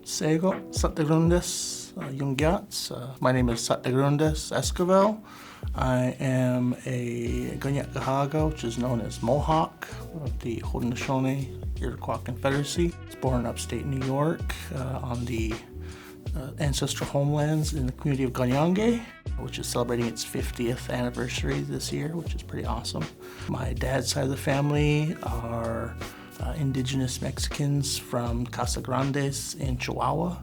Sadekaronhes My name is Sadekaronhes Esquivel. I am a Kanien'kehà, which is known as Mohawk of the Haudenosaunee Iroquois Confederacy. I was born in upstate New York on the ancestral homelands in the community of Kanien'kehà, which is celebrating its 50th anniversary this year, which is pretty awesome. My dad's side of the family are Indigenous Mexicans from Casa Grandes in Chihuahua.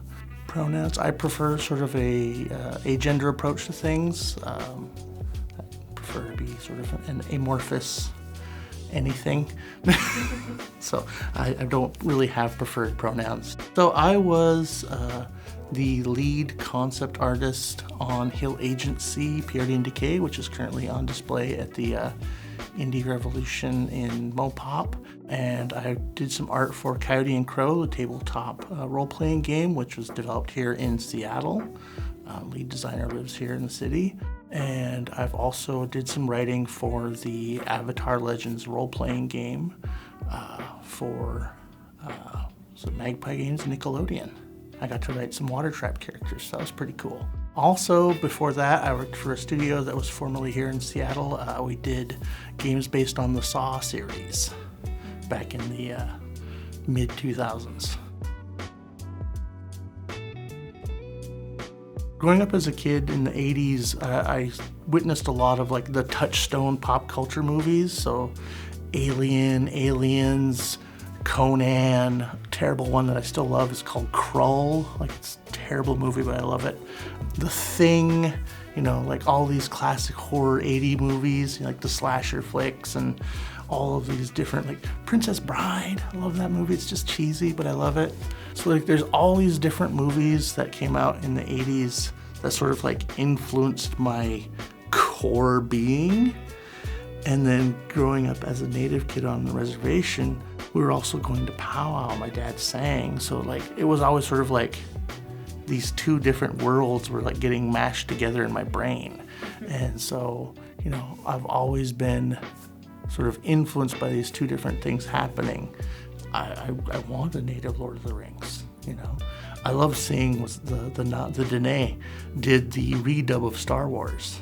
Pronouns, I prefer sort of a agender approach to things. I prefer to be sort of an amorphous anything. So I don't really have preferred pronouns. So I was the lead concept artist on Hill Agency Tyendinaga, which is currently on display at the Indie Revolution in MOPOP. And I did some art for Coyote and Crow, the tabletop role-playing game, which was developed here in Seattle. Lead designer lives here in the city. And I've also did some writing for the Avatar Legends role-playing game for Magpie Games Nickelodeon. I got to write some water trap characters, so that was pretty cool. Also, before that, I worked for a studio that was formerly here in Seattle. We did games based on the Saw series back in the mid-2000s. Growing up as a kid in the 80s, I witnessed a lot of like the touchstone pop culture movies. So Alien, Aliens, Conan, terrible one that I still love is called Krull. Like, it's a terrible movie, but I love it. The Thing, you know, like all these classic horror 80 movies, you know, like the slasher flicks and all of these different, like Princess Bride. I love that movie. It's just cheesy, but I love it. So like there's all these different movies that came out in the 80s that sort of like influenced my core being. And then growing up as a Native kid on the reservation, we were also going to powwow. My dad sang. So like it was always sort of like these two different worlds were like getting mashed together in my brain. And so, you know, I've always been sort of influenced by these two different things happening. I want a Native Lord of the Rings, you know. I love seeing the Dene did the redub of Star Wars.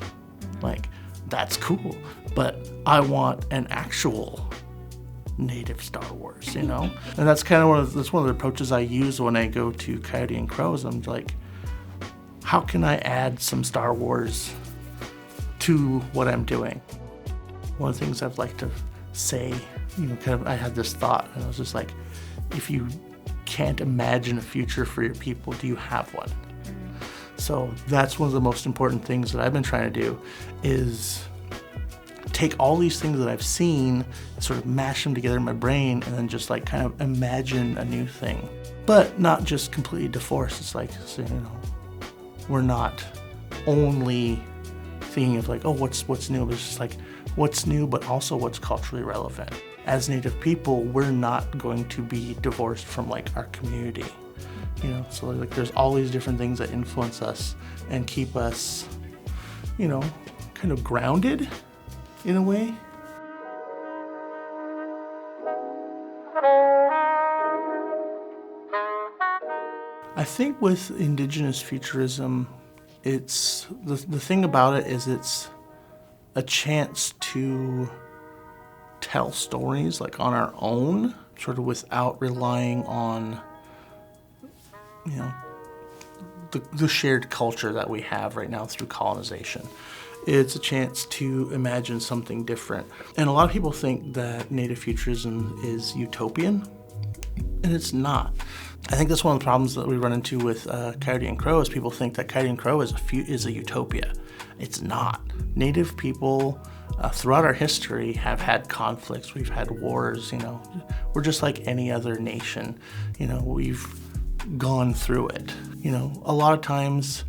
Like, that's cool, but I want an actual Native Star Wars, you know? And that's kind of one of the approaches I use when I go to Coyote and Crows. I'm like, how can I add some Star Wars to what I'm doing? One of the things I've liked to say, you know, kind of, I had this thought, and I was just like, if you can't imagine a future for your people, do you have one? So that's one of the most important things that I've been trying to do, is take all these things that I've seen, sort of mash them together in my brain, and then just like kind of imagine a new thing. But not just completely divorced. It's like, so, you know, we're not only thinking of like, oh, what's new, but it's just like, what's new, but also what's culturally relevant. As Native people, we're not going to be divorced from like our community, you know. So like there's all these different things that influence us and keep us, you know, kind of grounded in a way. I think with Indigenous futurism, it's the thing about it is it's a chance to tell stories like on our own, sort of without relying on, you know, the shared culture that we have right now through colonization. It's a chance to imagine something different. And a lot of people think that Native futurism is utopian, and it's not. I think that's one of the problems that we run into with Coyote and Crow is people think that Coyote and Crow is a utopia. It's not. Native people throughout our history have had conflicts. We've had wars, you know. We're just like any other nation. You know, we've gone through it. You know, a lot of times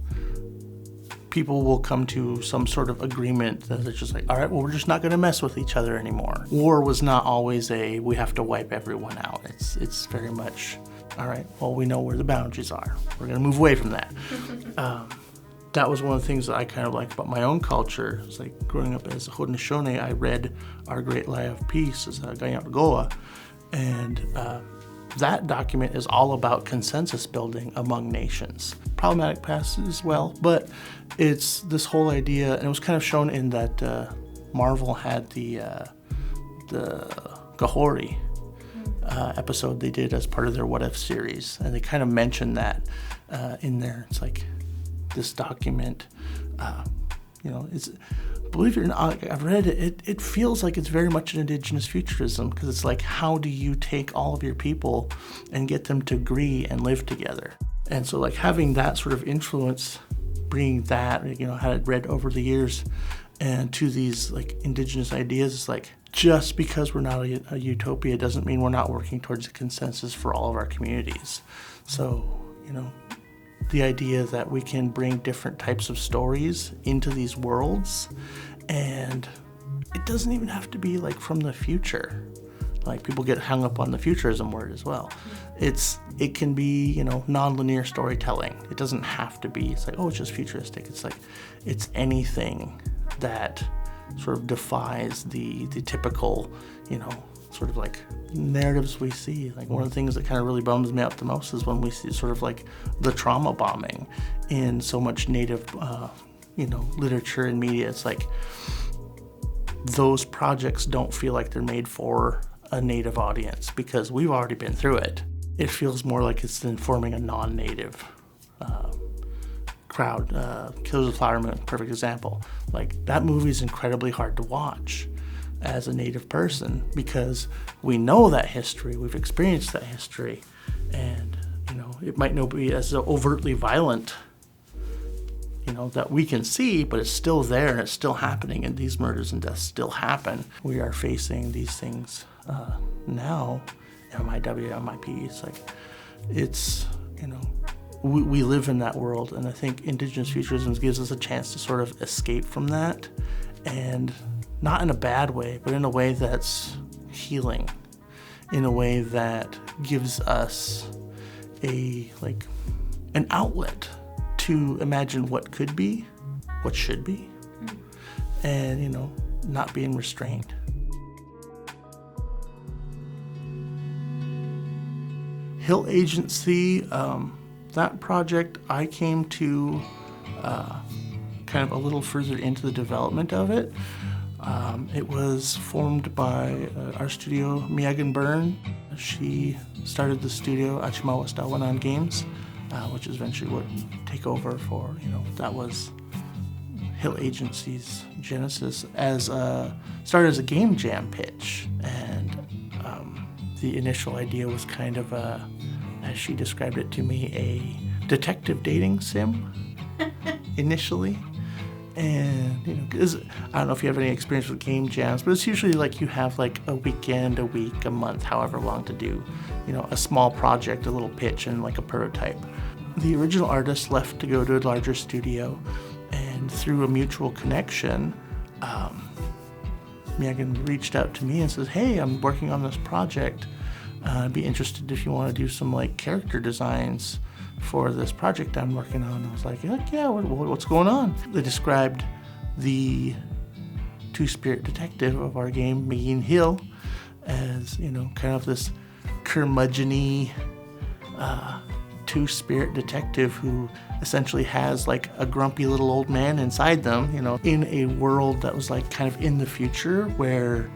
people will come to some sort of agreement that it's just like, all right, well, we're just not going to mess with each other anymore. War was not always we have to wipe everyone out. It's very much, all right, well, we know where the boundaries are. We're going to move away from that. That was one of the things that I kind of liked about my own culture. It's like growing up as a Haudenosaunee, I read Our Great Lie of Peace as a Kanien'kehà, and that document is all about consensus building among nations. Problematic past as well, but it's this whole idea, and it was kind of shown in that Marvel had the Gahori episode they did as part of their What If series, and they kind of mentioned that in there. It's like this document, it's, believe it or not, I've read it, it feels like it's very much an indigenous futurism, because it's like, how do you take all of your people and get them to agree and live together? And so like having that sort of influence, bringing that, had it read over the years, and to these like indigenous ideas, it's like, just because we're not a utopia doesn't mean we're not working towards a consensus for all of our communities. So, the idea that we can bring different types of stories into these worlds, and it doesn't even have to be like from the future. Like, people get hung up on the futurism word as well. It can be, non-linear storytelling. It doesn't have to be, it's like, oh, it's just futuristic. It's like, it's anything that sort of defies the typical, sort of like narratives we see. Like, one of the things that kind of really bums me out the most is when we see sort of like the trauma bombing in so much Native, literature and media. It's like, those projects don't feel like they're made for a Native audience, because we've already been through it. It feels more like it's informing a non-Native crowd. Killers of the Flower Moon, perfect example. Like, that movie is incredibly hard to watch as a Native person, because we know that history, we've experienced that history, and it might not be as overtly violent, that we can see, but it's still there and it's still happening, and these murders and deaths still happen. We are facing these things now. MIW, MIP, it's we live in that world, and I think Indigenous futurism gives us a chance to sort of escape from that, and not in a bad way, but in a way that's healing, in a way that gives us an outlet to imagine what could be, what should be, and not being restrained. Hill Agency, that project I came to kind of a little further into the development of it. It was formed by our studio, Megan Byrne. She started the studio Achimawa Stawanan Games, which eventually would take over for, that was Hill Agency's genesis, started as a game jam pitch. And the initial idea was kind of as she described it to me, a detective dating sim initially. And, 'cause I don't know if you have any experience with game jams, but it's usually like you have like a weekend, a week, a month, however long to do, a small project, a little pitch, and like a prototype. The original artist left to go to a larger studio, and through a mutual connection, Megan reached out to me and says, "Hey, I'm working on this project. I'd be interested if you want to do some like character designs for this project I'm working on." I was like, "Heck yeah, what's going on?" They described the two-spirit detective of our game, Megan Hill, as, kind of this curmudgeon-y two-spirit detective who essentially has like a grumpy little old man inside them, in a world that was like kind of in the future, where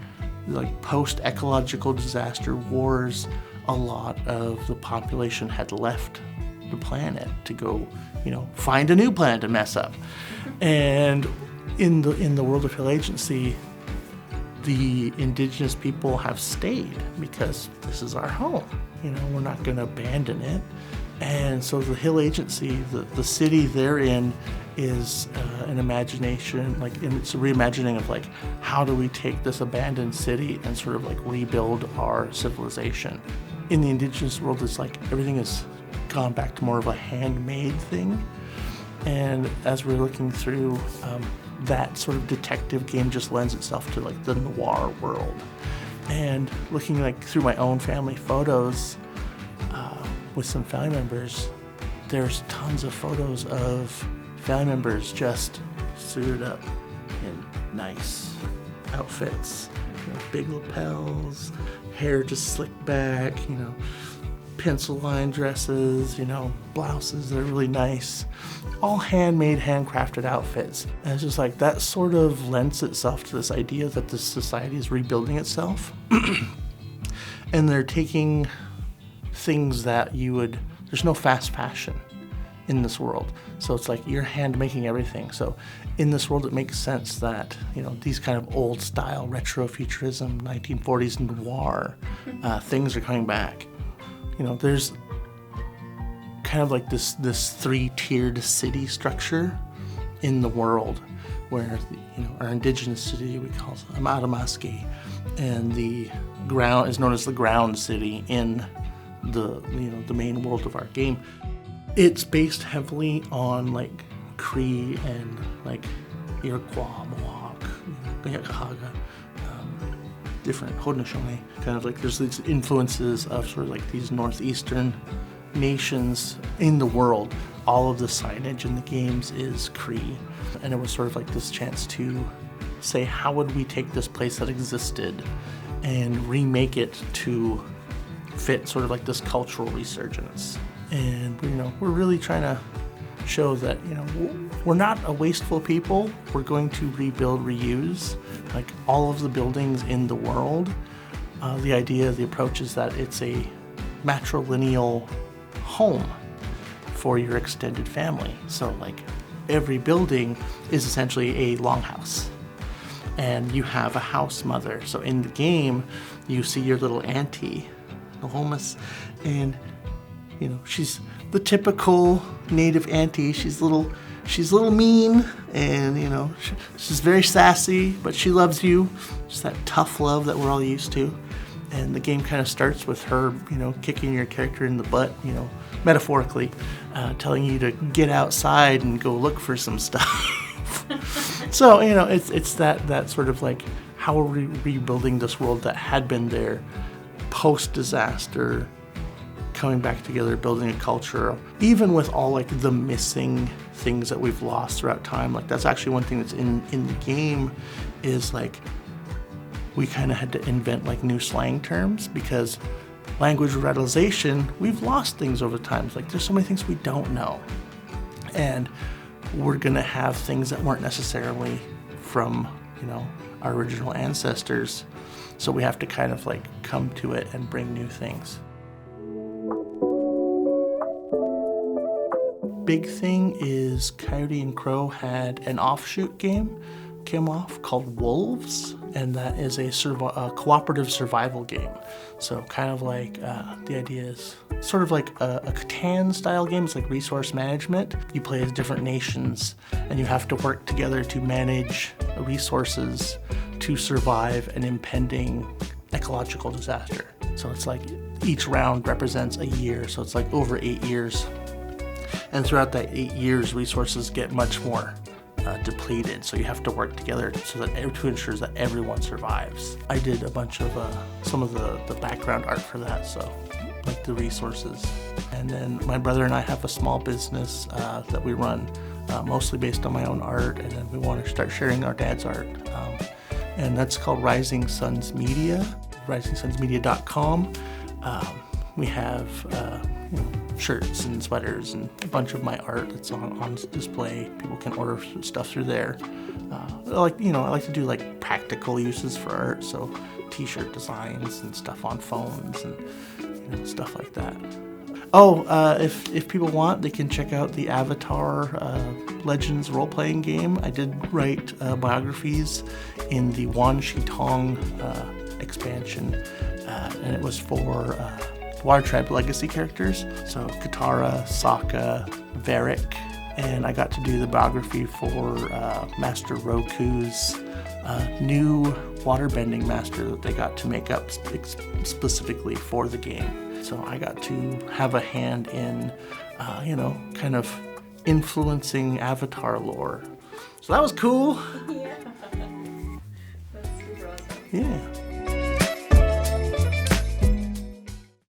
like post-ecological disaster wars, a lot of the population had left the planet to go, find a new planet to mess up. And in the world of Hill Agency, the indigenous people have stayed because this is our home. We're not going to abandon it. And so the Hill Agency, the city they're in, is an imagination, it's a reimagining of how do we take this abandoned city and sort of rebuild our civilization. In the indigenous world, it's everything has gone back to more of a handmade thing. And as we're looking through, that sort of detective game just lends itself to the noir world. And looking through my own family photos with some family members, there's tons of photos of family members just suited up in nice outfits, big lapels, hair just slicked back, pencil line dresses, you know, blouses that are really nice, all handmade, handcrafted outfits. And it's just like that sort of lends itself to this idea that this society is rebuilding itself. And they're taking things that there's no fast fashion in this world. So it's like you're hand making everything. So in this world, it makes sense that, you know, these kind of old style retrofuturism, 1940s noir things are coming back. You know, there's kind of like this 3-tiered city structure in the world where, you know, our indigenous city we call Amatamaski, and the ground is known as the ground city in the main world of our game. It's based heavily on like Cree and like Iroquois, Mohawk, Kanien'kehà, different Haudenosaunee. Kind of like there's these influences of sort of like these northeastern nations in the world. All of the signage in the games is Cree, and it was sort of like this chance to say, how would we take this place that existed and remake it to fit sort of like this cultural resurgence. And, you know, we're really trying to show that, you know, we're not a wasteful people. We're going to rebuild, reuse, like all of the buildings in the world. The idea, the approach is that it's a matrilineal home for your extended family. So like every building is essentially a longhouse. And you have a house mother. So in the game, you see your little auntie, Nohomis, and you know, she's the typical native auntie. She's a little mean, and you know, she's very sassy, but she loves you. Just that tough love that we're all used to. And the game kind of starts with her, you know, kicking your character in the butt, you know, metaphorically, telling you to get outside and go look for some stuff. So, you know, it's that sort of like, how are we rebuilding this world that had been there post-disaster, coming back together, building a culture, even with all like the missing things that we've lost throughout time. Like that's actually one thing that's in the game, is like we kind of had to invent like new slang terms, because language revitalization, we've lost things over time. Like there's so many things we don't know, and we're gonna have things that weren't necessarily from, you know, our original ancestors. So we have to kind of like come to it and bring new things. Big thing is Coyote and Crow had an offshoot game came off called Wolves, and that is a cooperative survival game. So kind of like the idea is sort of like a Catan style game. It's like resource management. You play as different nations and you have to work together to manage resources to survive an impending ecological disaster. So it's like each round represents a year, so it's like over 8 years. And throughout that 8 years, resources get much more depleted, so you have to work together to ensure that everyone survives. I did a bunch of some of the background art for that, so like the resources. And then my brother and I have a small business that we run, mostly based on my own art, and then we want to start sharing our dad's art. And that's called Rising Sons Media, risingsonsmedia.com. We have shirts and sweaters and a bunch of my art that's on display. People can order stuff through there. I like to do like practical uses for art, so t-shirt designs and stuff on phones and stuff like that. If people want, they can check out the Avatar Legends role-playing game. I did write biographies in the Wan Shi Tong expansion, and it was for Water Tribe legacy characters, so Katara, Sokka, Varric, and I got to do the biography for Master Roku's new waterbending master that they got to make up specifically for the game. So I got to have a hand in, kind of influencing Avatar lore. So that was cool. Yeah. That's super awesome. Yeah.